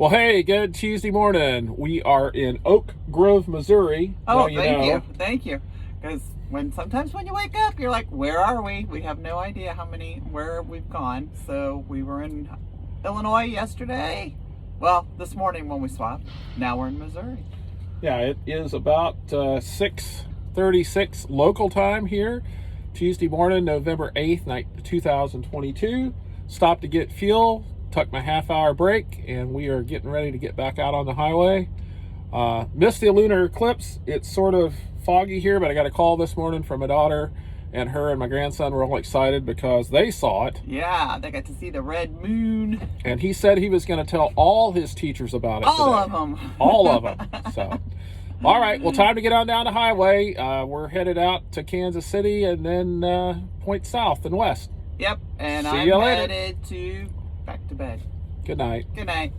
Well, hey, good Tuesday morning. We are in Oak Grove, Missouri. Oh, Now thank you. Because sometimes when you wake up, you're like, where are we? We have no idea where we've gone. So we were in Illinois yesterday. Well, this morning when we swapped. Now we're in Missouri. Yeah, it is about 6:36 local time here. Tuesday morning, November 8th, 2022. Stopped to get fuel, took my half-hour break, and we are getting ready to get back out on the highway. Missed the lunar eclipse. It's sort of foggy here, but I got a call this morning from my daughter, and her and my grandson were all excited because they saw it. Yeah, they got to see the red moon. And he said he was going to tell all his teachers about it All today. of them. All of them. So, all right, well, time to get on down the highway. We're headed out to Kansas City and then point south and west. Yep, and See I'm you later. headed back to bed. Good night. Good night.